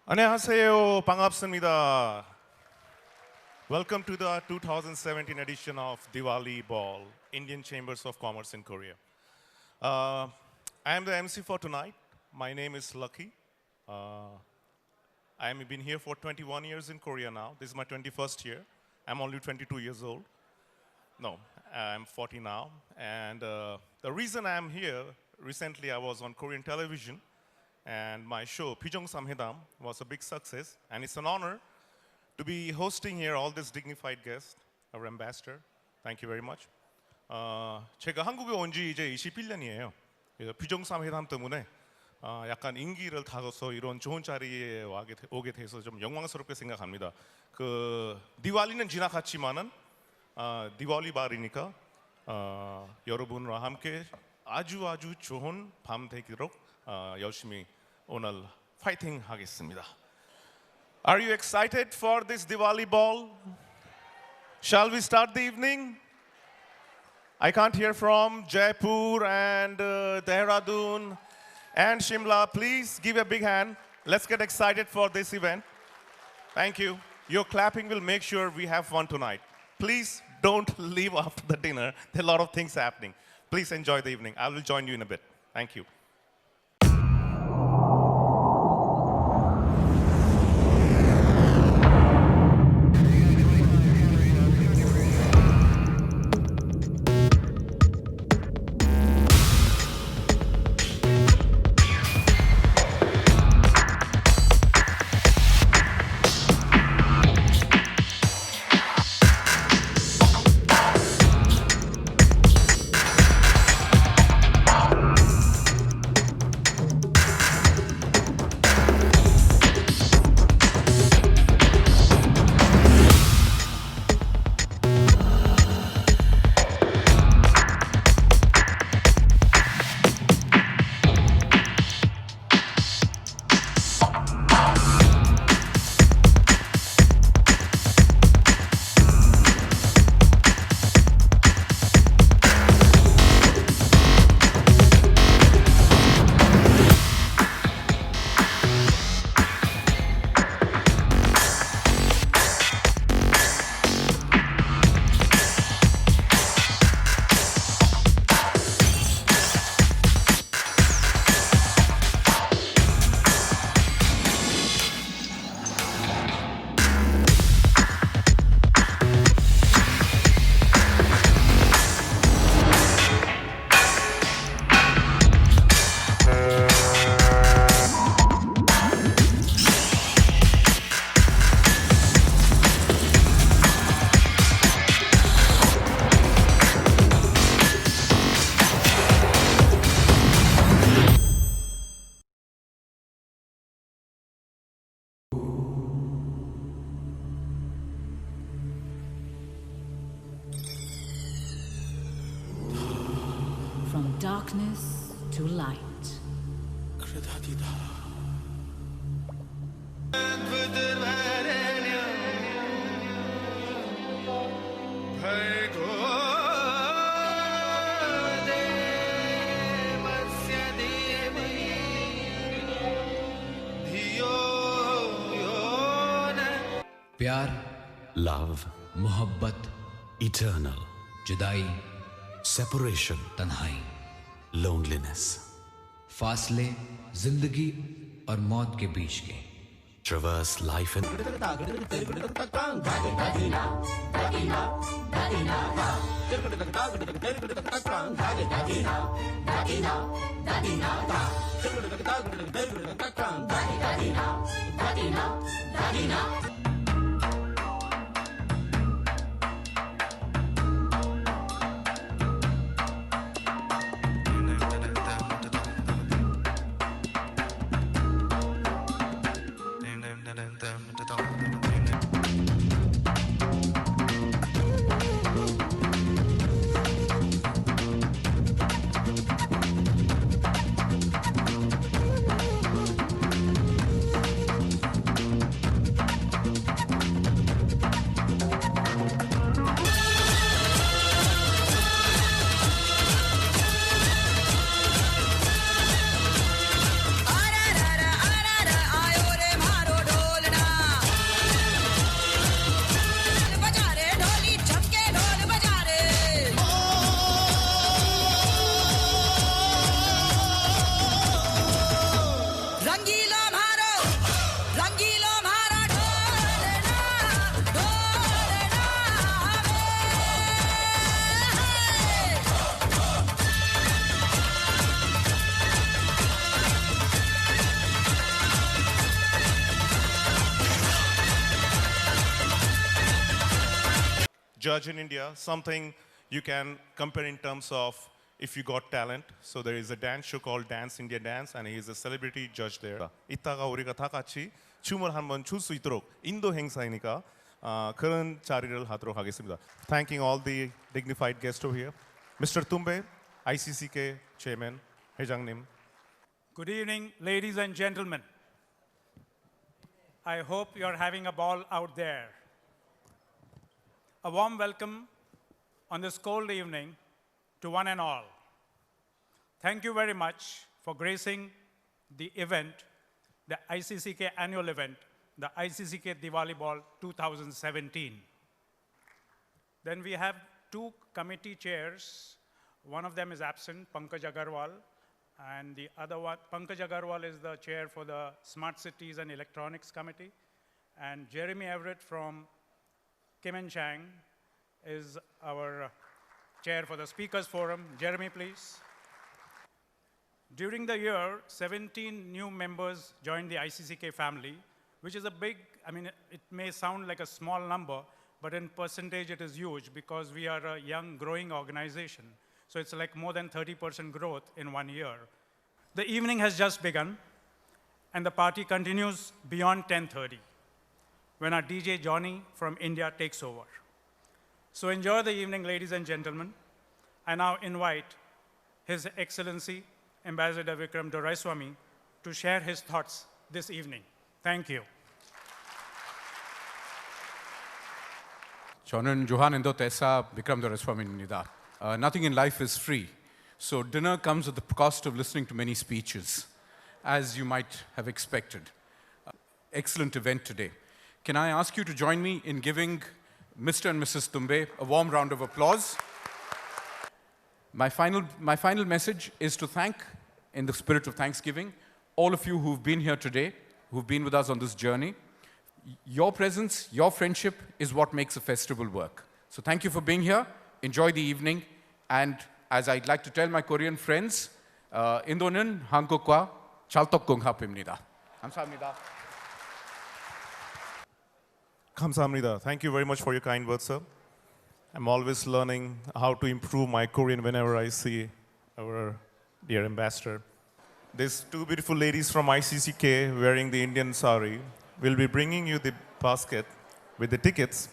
안녕하세요. 반갑습니다. Welcome to the 2017 edition of Diwali Ball, Indian Chambers of Commerce in Korea. I am the MC for tonight. My name is Lucky. I have been here for 21 years in Korea now. This is my 21st year. I'm only 22 years old. No, I'm 40 now. And the reason I'm here, recently I was on Korean television, and my show, Pijong Samhedam, was a big success. And it's an honor to be hosting here all these dignified guests, our ambassador. Thank you very much. 제가 한국에 온 지 이제 21년이에요. 비정 삼회담 때문에 약간 인기를 타고서 이런 좋은 자리에 오게 돼서 좀 영광스럽게 생각합니다. 디왈리는 지나갔지만은 디왈리 발이니까 여러분과 함께 아주 좋은 밤 되도록 열심히 오늘 파이팅 하겠습니다. Are you excited for this Diwali ball? Shall we start the evening? I can't hear from Jaipur and Dehradun and Shimla. Please give a big hand. Let's get excited for this event. Thank you. Your clapping will make sure we have fun tonight. Please don't leave after the dinner. There are a lot of things happening. Please enjoy the evening. I will join you in a bit. Thank you. From darkness to light. प्यार, love, मोहब्बत, eternal, जुदाई, separation, तन्हाई, loneliness, फासले, जिंदगी और मौत के बीच के traverse life and judge in India, something you can compare in terms of if you got talent. So there is a dance show called Dance India Dance, and he is a celebrity judge there. 이따가 우리가 다 같이 춤을 한번 출 수 있도록 인도 행사이니까 그런 자리를 하도록 하겠습니다. Thanking all the dignified guests over here. Mr. Tumbe, ICCK Chairman, 회장님. Good evening, ladies and gentlemen. I hope you're having a ball out there. A warm welcome on this cold evening to one and all. Thank you very much for gracing the event, the ICCK annual event, the ICCK Diwali Ball 2017. Then we have two committee chairs. One of them is absent, Pankaj Agarwal, and the other one, Pankaj Agarwal is the chair for the Smart Cities and Electronics Committee, and Jeremy Everett from Kim and Chang is our chair for the Speakers Forum. Jeremy, please. During the year, 17 new members joined the ICCK family, which is a big, I mean, it may sound like a small number, but in percentage it is huge because we are a young, growing organization. So it's like more than 30% growth in 1 year. The evening has just begun, and the party continues beyond 10:30, when our DJ Johnny from India takes over. So enjoy the evening, ladies and gentlemen. I now invite His Excellency, Ambassador Vikram Doraiswamy, to share his thoughts this evening. Thank you. 저는 조하는도 대사 비크람 도레스와미입니다. Nothing in life is free. So dinner comes at the cost of listening to many speeches, as you might have expected. Excellent event today. Can I ask you to join me in giving Mr. and Mrs. Tumbe a warm round of applause? My final message is to thank, in the spirit of Thanksgiving, all of you who've been here today, who've been with us on this journey. Your presence, your friendship is what makes a festival work. So thank you for being here. Enjoy the evening. And as I'd like to tell my Korean friends, 인도는 한국과 찰떡궁합입니다. 감사합니다. 감사합니다. Thank you very much for your kind words, sir. I'm always learning how to improve my Korean whenever I see our dear ambassador. These two beautiful ladies from ICCK wearing the Indian sari will be bringing you the basket with the tickets.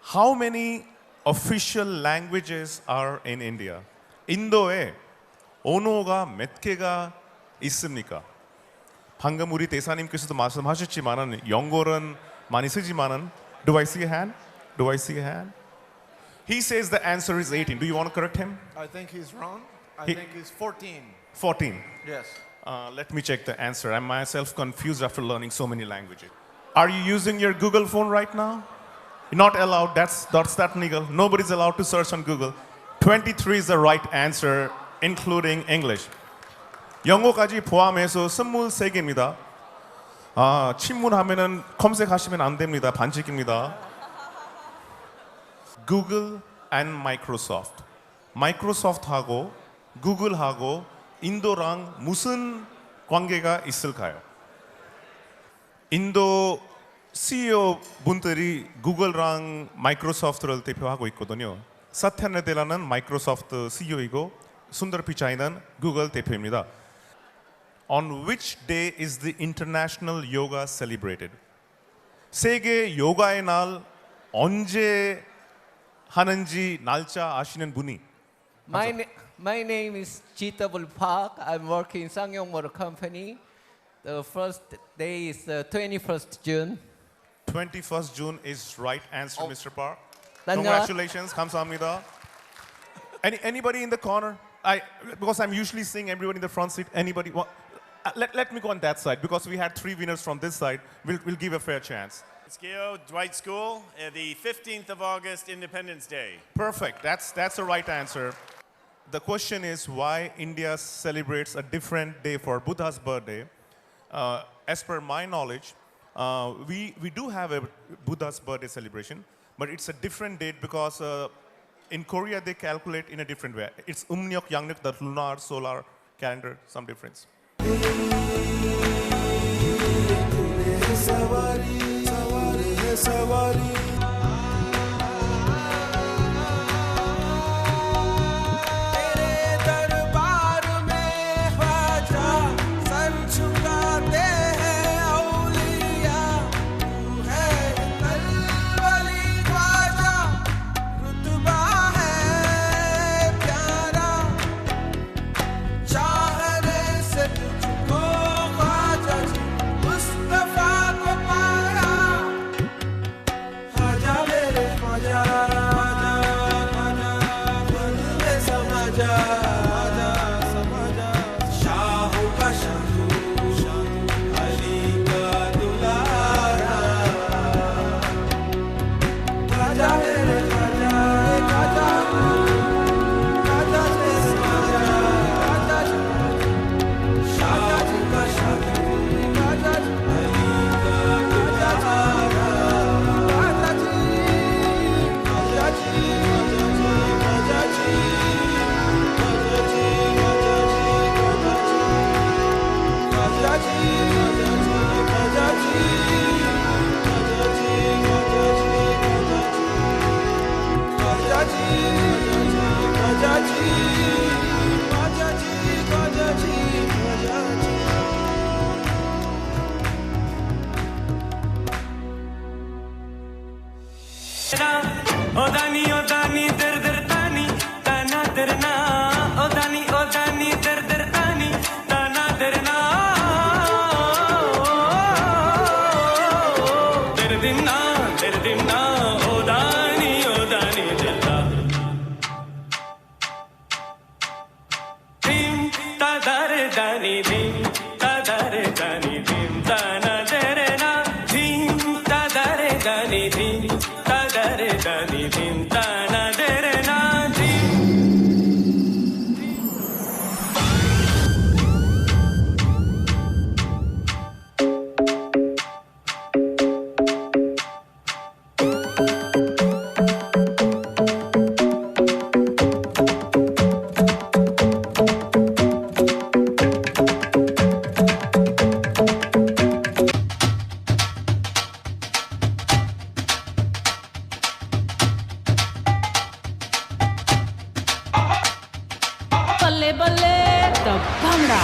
How many official languages are in India? 인도에 언어가 몇 개가 있습니까? 방금 우리 대사님께서도 말씀하셨지만은 영어는 많이 쓰지만은 do I see a hand? Do I see a hand? He says the answer is 18. Do you want to correct him? I think he's wrong. I He- think he's 14. 14. Yes. Let me check the answer. I'm myself confused after learning so many languages. Are you using your Google phone right now? Not allowed. That's that legal. Nobody's allowed to search on Google. 23 is the right answer, including English. 영어까지 포함해서 23개입니다. 친문하면은 검색하시면 안 됩니다. 반칙입니다. Google and Microsoft. 마이크로소프트하고 구글하고 인도랑 무슨 관계가 있을까요? 인도 CEO 분들이 구글랑 마이크로소프트를 대표하고 있거든요. 사트야 나델라는 마이크로소프트 CEO이고 순다르 피차이는 구글 대표입니다. On which day is the International Yoga celebrated? 세계 요가의 날 언제 하는지 날짜 아시는 분이? My name is G.W. Park. I'm working in Sangyong Motor Company. The first day is 21st June. 21st June is right answer, Mr. Park. धन्यवाद. Congratulations, 감사합니다. Anybody in the corner? Because I'm usually seeing everybody in the front seat. Anybody? Let me go on that side because we had 3 winners from this side. We'll give a fair chance. Skio Dwight School, the 15th of August, Independence Day. Perfect. That's the right answer. The question is why India celebrates a different day for Buddha's birthday. As per my knowledge, we do have a Buddha's birthday celebration, but it's a different date because in Korea they calculate in a different way. It's Umnyok Yangnuk, the lunar solar calendar, some difference. dani dim tadare dani dim dana dere na dim tadare dani dim tadare dani dim dana dere na dim. Balle balle, the Bhangra.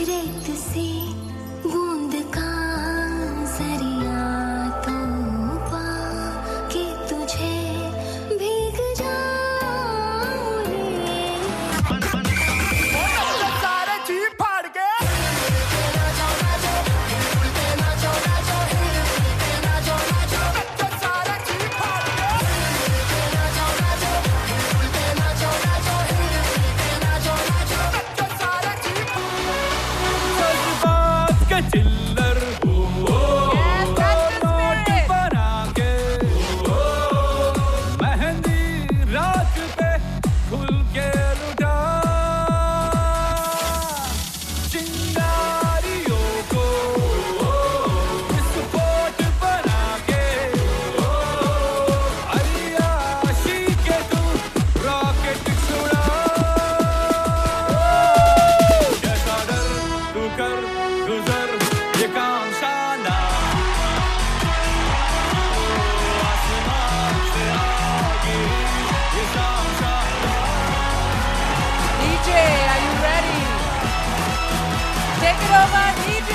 रेत सी बूंद का जरिया तो पा के तुझे भीग जाऊं रे। सारे चीज फाड़ के चिल्लर नोट बना के मेहंदी रात पे खुल के लुटा चिंगारियों को विस्फोट बना के अरियाशी के तू रॉकेट छुड़ा जैसा डर तू कर गुजर ये काम शाना आसमान से आगे ये शाम शाना DJ, are you ready? Take it over, DJ.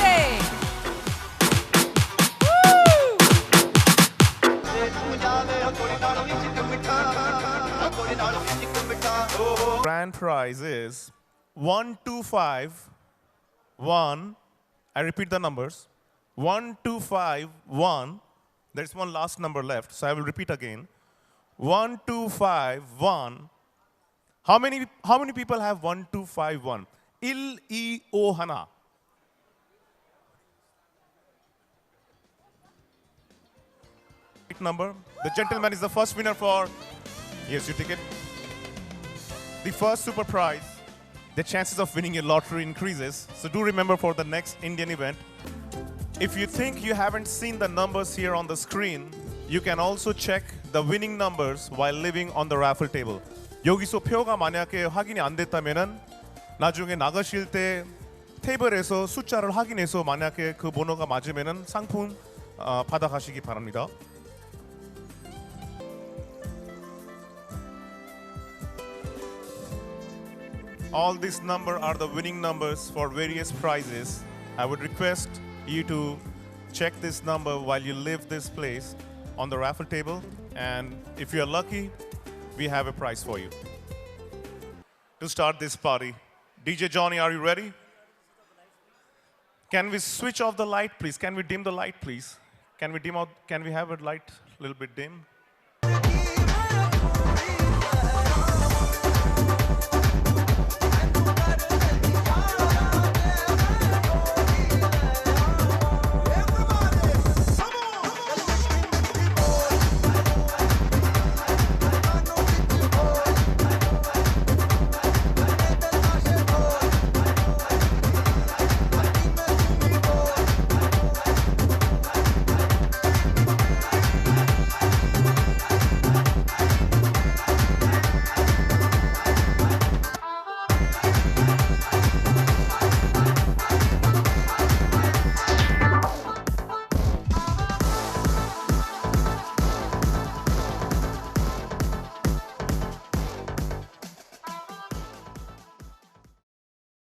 Grand prize is 1251. I repeat the numbers. 1251. There's one last number left, so I will repeat again. 1251. How many people have 1251? Il hana. Number. The gentleman is the first winner for. Here's your ticket. The first super prize. The chances of winning a lottery increases. So do remember for the next Indian event. If you think you haven't seen the numbers here on the screen, you can also check the winning numbers while living on the raffle table. 여기서 표가 만약에 확인이 안 됐다면은 나중에 나가실 때 테이블에서 숫자를 확인해서 만약에 그 번호가 맞으면은 상품 받아가시기 바랍니다. All these numbers are the winning numbers for various prizes. I would request you to check this number while you leave this place on the raffle table, and if you are lucky, we have a prize for you. To start this party, DJ Johnny, are you ready? Can we switch off the light, please? Can we dim the light, please? Can we dim out? Can we have a light a little bit dim?